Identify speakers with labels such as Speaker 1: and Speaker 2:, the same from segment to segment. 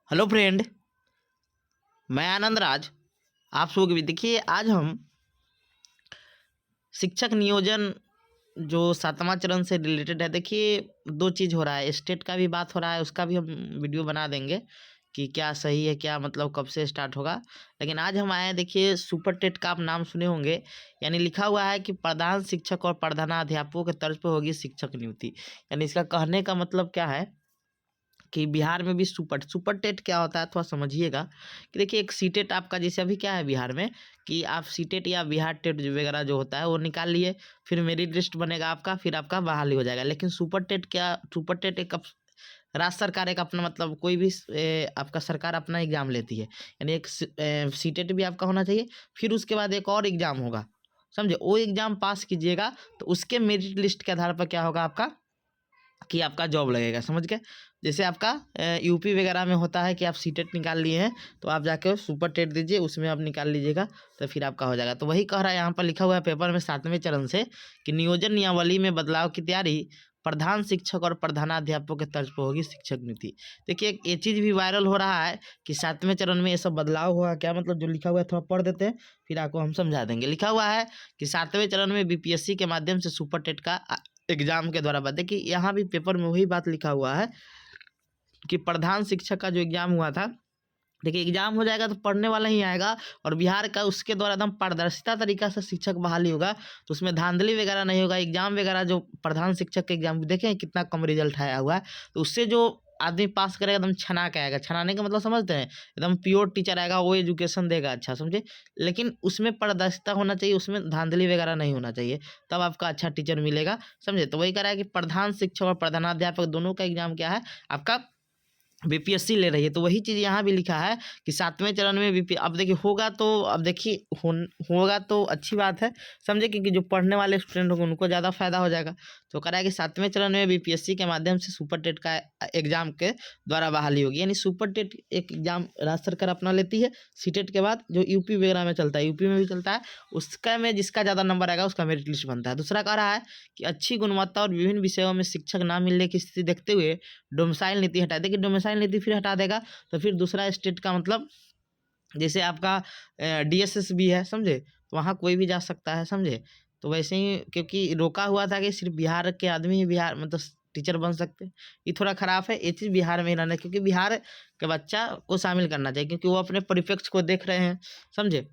Speaker 1: Hello friend, मैं आनंद राज। आप सबको भी देखिए, आज हम शिक्षक नियोजन जो 7वां चरण से रिलेटेड है। देखिए, दो चीज़ हो रहा है, स्टेट का भी बात हो रहा है, उसका भी हम वीडियो बना देंगे कि क्या सही है, क्या मतलब कब से स्टार्ट होगा। लेकिन आज हम आए हैं, देखिए सुपर टेट का आप नाम सुने होंगे। यानी लिखा हुआ है कि प्रधान शिक्षक और प्रधानाध्यापकों के तर्ज पर होगी शिक्षक नियुक्ति। यानी इसका कहने का मतलब क्या है कि बिहार में भी सुपर टेट क्या होता है, थोड़ा समझिएगा। कि देखिए, एक सी टेट आपका जैसे अभी क्या है बिहार में कि आप सी टेट या बिहार टेट वगैरह जो होता है वो निकाल लिए, फिर मेरिट लिस्ट बनेगा आपका, फिर आपका बहाली हो जाएगा। लेकिन सुपर टेट क्या, सुपर टेट एक राज्य सरकार एक अपना मतलब कोई भी आपका सरकार अपना एग्जाम लेती है। यानी एक सी टेट भी आपका होना चाहिए, फिर उसके बाद एक और एग्जाम होगा, समझे। वो एग्जाम पास कीजिएगा तो उसके मेरिट लिस्ट के आधार पर क्या होगा आपका कि आपका जॉब लगेगा, समझ गए। जैसे आपका यूपी वगैरह में होता है कि आप सीटेट निकाल लिए हैं तो आप जाके सुपर टेट दीजिए, उसमें आप निकाल लीजिएगा तो फिर आपका हो जाएगा। तो वही कह रहा है, यहाँ पर लिखा हुआ है पेपर में 7वें चरण से कि नियोजन नियमावली में बदलाव की तैयारी, प्रधान शिक्षक और प्रधानाध्यापकों के तर्ज पर होगी शिक्षक नीति। देखिए, ये चीज़ भी वायरल हो रहा है कि 7वें चरण में ये सब बदलाव हुआ। क्या मतलब, जो लिखा हुआ है थोड़ा पढ़ देते हैं, फिर आपको हम समझा देंगे। लिखा हुआ है कि 7वें चरण में बीपीएससी के माध्यम से सुपर टेट का एग्जाम के द्वारा बात। देखिए, यहाँ भी पेपर में वही बात लिखा हुआ है कि प्रधान शिक्षक का जो एग्जाम हुआ था, देखिए एग्जाम हो जाएगा तो पढ़ने वाला ही आएगा, और बिहार का उसके द्वारा एकदम पारदर्शिता तरीका से शिक्षक बहाली होगा। तो उसमें धांधली वगैरह नहीं होगा। एग्जाम वगैरह जो प्रधान शिक्षक के एग्जाम देखें कितना कम रिजल्ट आया हुआ है, तो उससे जो आदमी पास करेगा एकदम छना के आएगा। छनाने का मतलब समझते हैं, एकदम प्योर टीचर आएगा, वो एजुकेशन देगा अच्छा, समझे। लेकिन उसमें पारदर्शिता होना चाहिए, उसमें धांधली वगैरह नहीं होना चाहिए, तब आपका अच्छा टीचर मिलेगा, समझे। तो वही कह रहा है कि प्रधान शिक्षक और प्रधानाध्यापक दोनों का एग्जाम क्या है आपका बीपीएससी ले रही है। तो वही चीज़ यहाँ भी लिखा है कि 7वें चरण में बीपी, अब देखिए होगा तो, अब देखिए होगा तो अच्छी बात है, समझे, क्योंकि जो पढ़ने वाले स्टूडेंट होंगे उनको ज़्यादा फायदा हो जाएगा। तो कह रहा है कि 7वें चरण में बीपीएससी के माध्यम से सुपर टेट का एग्जाम के द्वारा बहाली होगी। यानी सुपर टेट एक एग्जाम राज्य सरकार अपना लेती है, सी टेट के बाद जो यूपी वगैरह में चलता है, यूपी में भी चलता है, उसका में जिसका ज़्यादा नंबर आएगा उसका मेरिट लिस्ट बनता है। दूसरा कह रहा है कि अच्छी गुणवत्ता और विभिन्न विषयों में शिक्षक ना मिलने की स्थिति देखते हुए डोमिसाइल नीति हटा देगी। डोमिसाइल नीति फिर हटा देगा तो फिर दूसरा स्टेट का मतलब, जैसे आपका डीएसएस भी है, समझे, तो वहाँ कोई भी जा सकता है, समझे। तो वैसे ही क्योंकि रोका हुआ था कि सिर्फ बिहार के आदमी ही बिहार मतलब टीचर बन सकते, ये थोड़ा खराब है। ये चीज़ बिहार में ही रहना है, क्योंकि बिहार के बच्चा को शामिल करना चाहिए, क्योंकि वो अपने परिप्रेक्ष्य को देख रहे हैं, समझे।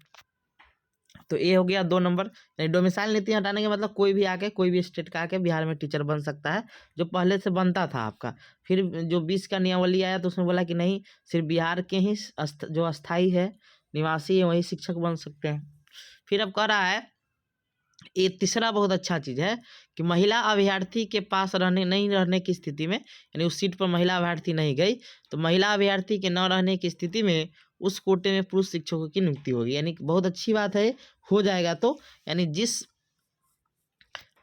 Speaker 1: तो ये हो गया 2 नंबर। यानी डोमिसाइल नीति हटाने के मतलब कोई भी आके, कोई भी स्टेट का आके बिहार में टीचर बन सकता है, जो पहले से बनता था आपका। फिर जो 20 का नियमावली आया तो उसमें बोला कि नहीं, सिर्फ बिहार के ही जो अस्थाई है, निवासी है, वही शिक्षक बन सकते हैं। फिर अब कह रहा है, ये तीसरा बहुत अच्छा चीज़ है कि महिला अभ्यर्थी के पास नहीं रहने की स्थिति में, यानी उस सीट पर महिला अभ्यर्थी नहीं गई, तो महिला अभ्यर्थी के न रहने की स्थिति में उस कोटे में पुरुष शिक्षकों की नियुक्ति होगी। यानी बहुत अच्छी बात है, हो जाएगा तो। यानी जिस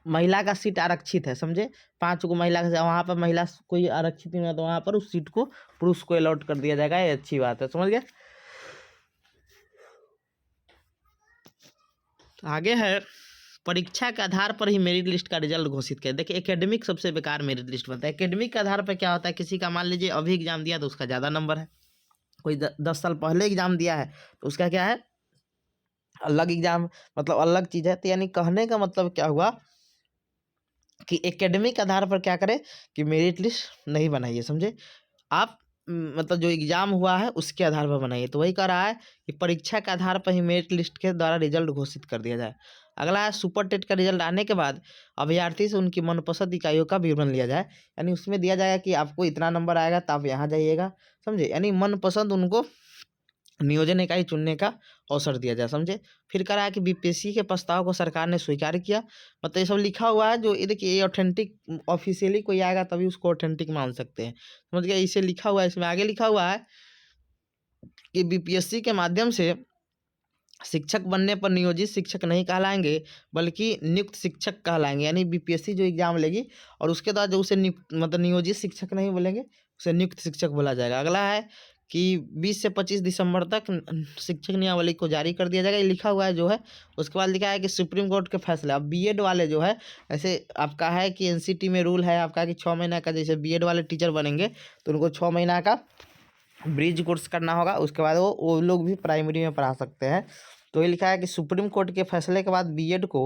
Speaker 1: महिला का सीट आरक्षित है, समझे, 5 को महिला का, वहाँ पर महिला कोई आरक्षित नहीं हुआ तो वहाँ पर उस सीट को पुरुष को अलॉट कर दिया जाएगा। ये अच्छी बात है, समझ गए। तो आगे है, परीक्षा के आधार पर ही मेरिट लिस्ट का रिजल्ट घोषित किया। देखिए, एकेडमिक सबसे बेकार मेरिट लिस्ट बनता है। एकेडमिक के आधार पर क्या होता है, किसी का मान लीजिए अभी एग्जाम दिया तो उसका ज़्यादा नंबर है, कोई 10 साल पहले एग्जाम दिया है तो उसका क्या है, अलग एग्जाम, मतलब अलग चीज़ है। तो यानी कहने का मतलब क्या हुआ कि एकेडमिक आधार पर क्या करें कि मेरिट लिस्ट नहीं बनाइए, समझे। आप मतलब जो एग्जाम हुआ है उसके आधार पर बनाइए। तो वही कह रहा है कि परीक्षा के आधार पर ही मेरिट लिस्ट के द्वारा रिजल्ट घोषित कर दिया जाए। अगला है, सुपर टेट का रिजल्ट आने के बाद अभ्यर्थी से उनकी मनपसंद इकाइयों का विवरण लिया जाए। यानी उसमें दिया जाएगा कि आपको इतना नंबर आएगा तो आप यहाँ जाइएगा, समझे। यानी मनपसंद उनको नियोजन इकाई चुनने का अवसर दिया जाए, समझे। फिर कह रहा है कि बीपीएससी के प्रस्ताव को सरकार ने स्वीकार किया। मतलब ये सब लिखा हुआ है, जो ये देखिए, ये ऑथेंटिक ऑफिशियली कोई आएगा तभी उसको ऑथेंटिक मान सकते हैं, समझ गया। इसे लिखा हुआ है, इसमें आगे लिखा हुआ है कि बीपीएससी के माध्यम से शिक्षक बनने पर नियोजित शिक्षक नहीं कहलाएंगे बल्कि नियुक्त शिक्षक कहलाएंगे। यानी बीपीएससी जो एग्जाम लेगी और उसके बाद जो उसे मतलब नियोजित शिक्षक नहीं बोलेंगे, उसे नियुक्त शिक्षक बोला जाएगा। अगला है कि 20 से 25 दिसंबर तक शिक्षक नियमावली को जारी कर दिया जाएगा, ये लिखा हुआ है जो है। उसके बाद लिखा है कि सुप्रीम कोर्ट के फैसले, अब बीएड वाले जो है, ऐसे आपका है कि एनसीटी में रूल है आपका कि 6 महीना का, जैसे बीएड वाले टीचर बनेंगे तो उनको 6 महीना का ब्रिज कोर्स करना होगा, उसके बाद वो लोग भी प्राइमरी में पढ़ा सकते हैं। तो ये लिखा है कि सुप्रीम कोर्ट के फैसले के बाद बीएड को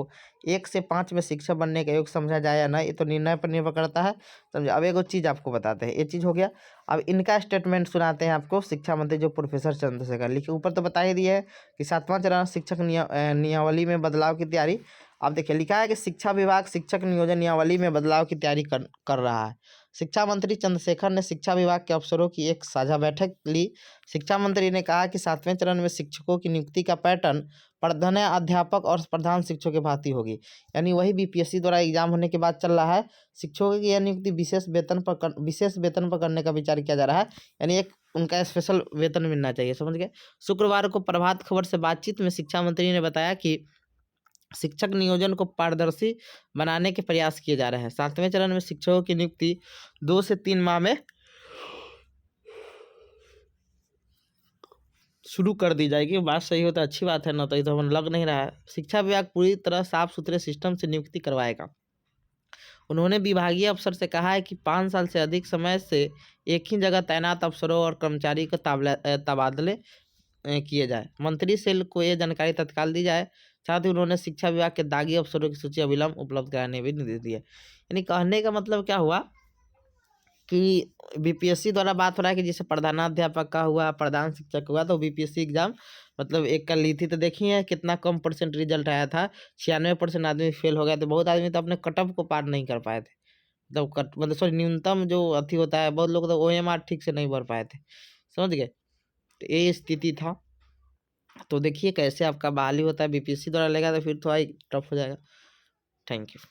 Speaker 1: 1 से 5 में शिक्षक बनने के योग्य समझा जाए या नहीं, ये तो निर्णय पर निर्भर करता है। समझे। अब एक चीज़ आपको बताते हैं, ये चीज़ हो गया। अब इनका स्टेटमेंट सुनाते हैं आपको, शिक्षा मंत्री जो प्रोफेसर चंद्रशेखर लिखे, ऊपर तो बता ही दिया है कि 7वां चरण शिक्षक नियमावली में बदलाव की तैयारी। अब देखिए लिखा है कि शिक्षा विभाग शिक्षक नियोजन नियमावली में बदलाव की तैयारी कर रहा है। शिक्षा मंत्री चंद्रशेखर ने शिक्षा विभाग के अफसरों की एक साझा बैठक ली। शिक्षा मंत्री ने कहा कि 7वें चरण में शिक्षकों की नियुक्ति का पैटर्न प्रधान अध्यापक और प्रधान शिक्षकों की भांति होगी। यानी वही बीपीएससी द्वारा एग्जाम होने के बाद चल रहा है। शिक्षकों की यह नियुक्ति विशेष वेतन पर करने का विचार किया जा रहा है। यानी एक उनका स्पेशल वेतन मिलना चाहिए, समझ गए। शुक्रवार को प्रभात खबर से बातचीत में शिक्षा मंत्री ने बताया कि शिक्षक नियोजन को पारदर्शी बनाने के प्रयास किए जा रहे हैं। 7वें चरण में शिक्षकों की नियुक्ति 2 से 3 माह में शुरू कर दी जाएगी। बात सही हो तो अच्छी बात है, ना तो ये तो हमें लग नहीं रहा है। शिक्षा विभाग पूरी तरह साफ सुथरे सिस्टम से नियुक्ति करवाएगा। उन्होंने विभागीय अफसर से कहा है कि 5 साल से अधिक समय से एक ही जगह तैनात अफसरों और कर्मचारी को तबादले किए जाए। मंत्री सेल को यह जानकारी तत्काल दी जाए। साथ ही उन्होंने शिक्षा विभाग के दागी अफसरों की सूची अविलंब उपलब्ध कराने भी निर्देश दिए। यानी कहने का मतलब क्या हुआ कि बीपीएससी द्वारा बात हो रहा है कि जैसे प्रधानाध्यापक का हुआ, प्रधान शिक्षक हुआ, तो बीपीएससी एग्जाम मतलब एक का ली थी तो देखी है कितना कम % रिजल्ट आया था। 96% आदमी फेल हो गया थे। बहुत आदमी तो अपने कट ऑफ को पार नहीं कर पाए थे। मतलब सॉरी, न्यूनतम जो अति होता है, बहुत लोग तो ओएमआर ठीक से नहीं भर पाए थे, समझ गए। तो ये स्थिति था। तो देखिए कैसे आपका बहाली होता है, बीपीएससी द्वारा लेगा तो फिर थोड़ा टफ हो जाएगा। Thank you.